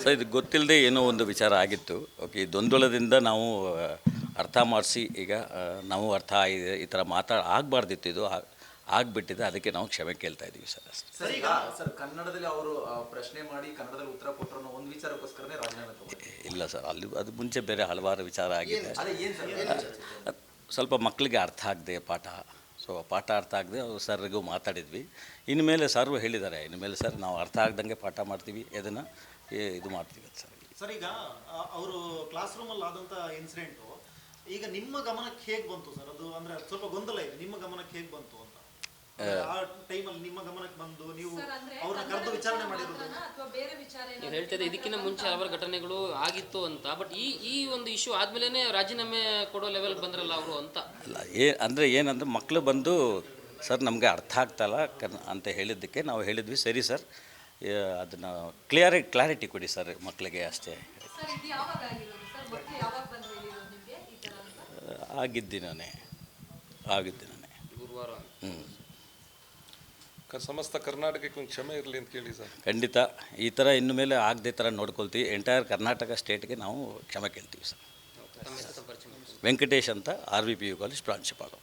Sir ಇದು ಗೊತ್ತಿಲ್ಲದೆ ಏನೋ ಒಂದು ವಿಚಾರ ಆಗಿತ್ತು. ಓಕೆ, ಈ ಗೊಂದಲದಿಂದ ನಾವು ಅರ್ಥ ಮಾಡಿಸಿ ಈಗ ನಾವು ಅರ್ಥ ಆಗಿದೆ, ಈ ಥರ ಆಗಬಾರ್ದಿತ್ತು, ಇದು ಆಗಿಬಿಟ್ಟಿದೆ. ಅದಕ್ಕೆ ನಾವು ಕ್ಷಮೆ ಕೇಳ್ತಾ ಇದ್ದೀವಿ ಸರ್ ಅಷ್ಟೇ. ಸರ್ ಈಗ ಸರ್ ಕನ್ನಡದಲ್ಲಿ ಅವರು ಪ್ರಶ್ನೆ ಮಾಡಿ ಕನ್ನಡದಲ್ಲಿ ಉತ್ತರ ಕೊಟ್ಟರು ಅನ್ನೋ ಒಂದು ವಿಚಾರಕ್ಕೋಸ್ಕರನೇ ರಾಜೀನಾಮೆ ತಗೊಂಡಿದ್ದಾರೆ. ಇಲ್ಲ ಸರ್, ಅದು ಮುಂಚೆ ಬೇರೆ ಹಲವಾರು ವಿಚಾರ ಆಗಿದೆ. ಅದೇ ಏನು ಸರ್ ಸ್ವಲ್ಪ ಮಕ್ಕಳಿಗೆ ಅರ್ಥ ಆಗದೆ ಪಾಠ ಅರ್ಥ ಆಗದೆ ಸರ್ರಿಗೂ ಮಾತಾಡಿದ್ವಿ. ಇನ್ಮೇಲೆ ಸರ್ ಹೇಳಿದ್ದಾರೆ, ಇನ್ಮೇಲೆ ಸರ್ ನಾವು ಅರ್ಥ ಆಗ್ದಂಗೆ ಪಾಠ ಮಾಡ್ತೀವಿ, ಇದನ್ನು ಇದು ಮಾಡ್ತೀವಿ ಸರ್. ಸರ್ ಈಗ ಅವರು ಕ್ಲಾಸ್ ರೂಮಲ್ಲಿ ಆದಂಥ ಇನ್ಸಿಡೆಂಟು ಈಗ ನಿಮ್ಮ ಗಮನಕ್ಕೆ ಹೇಗೆ ಬಂತು ಸರ್? ಅದು ಅಂದರೆ ಸ್ವಲ್ಪ ಗೊಂದಲ ಇದೆ, ನಿಮ್ಮ ಗಮನಕ್ಕೆ ಹೇಗೆ ಬಂತು ಅಂತ. ಆ ಟೈಮಲ್ಲಿ ನಿಮ್ಮ ಗಮನಕ್ಕೆ ಬಂದು ನೀವು ಅವ್ರನ್ನ ಕರೆದು ವಿಚಾರಣೆ ಮಾಡಿರೋದು ನೀವು ಹೇಳ್ತಿದ್ದೆ ಇದಕ್ಕಿಂತ ಮುಂಚೆ ಹಲವಾರು ಘಟನೆಗಳು ಆಗಿತ್ತು ಅಂತ. ಬಟ್ ಈ ಒಂದು ಇಶ್ಯೂ ಆದಮೇಲೆ ರಾಜೀನಾಮೆ ಕೊಡೋ ಲೆವೆಲ್ಗೆ ಬಂದ್ರಲ್ಲ ಅವರು ಅಂತ. ಅಲ್ಲ, ಏನಂದ್ರೆ ಮಕ್ಕಳು ಬಂದು ಸರ್ ನಮಗೆ ಅರ್ಥ ಆಗ್ತಾಯಿಲ್ಲ ಅಂತ ಹೇಳಿದ್ದಕ್ಕೆ ನಾವು ಹೇಳಿದ್ವಿ, ಸರಿ ಸರ್ ಅದನ್ನು ಕ್ಲಾರಿಟಿ ಕೊಡಿ ಸರ್ ಮಕ್ಕಳಿಗೆ ಅಷ್ಟೇ. ಆಗಿದ್ದಿನೇ ಗುರುವಾರ. ಸಮಸ್ತ ಕರ್ನಾಟಕಕ್ಕೆ ಒಂದು ಕ್ಷಮೆ ಇರಲಿ ಅಂತ ಕೇಳಿ ಸರ್. ಖಂಡಿತ ಈ ಥರ ಇನ್ನು ಮೇಲೆ ಆಗದೆ ಥರ ನೋಡ್ಕೊಳ್ತೀವಿ. ಎಂಟೈರ್ ಕರ್ನಾಟಕ ಸ್ಟೇಟ್ಗೆ ನಾವು ಕ್ಷಮೆ ಕೇಳ್ತೀವಿ ಸರ್. ವೆಂಕಟೇಶ್ ಅಂತ RVPU ಕಾಲೇಜ್ ಪ್ರಾಂಶುಪಾಲರು.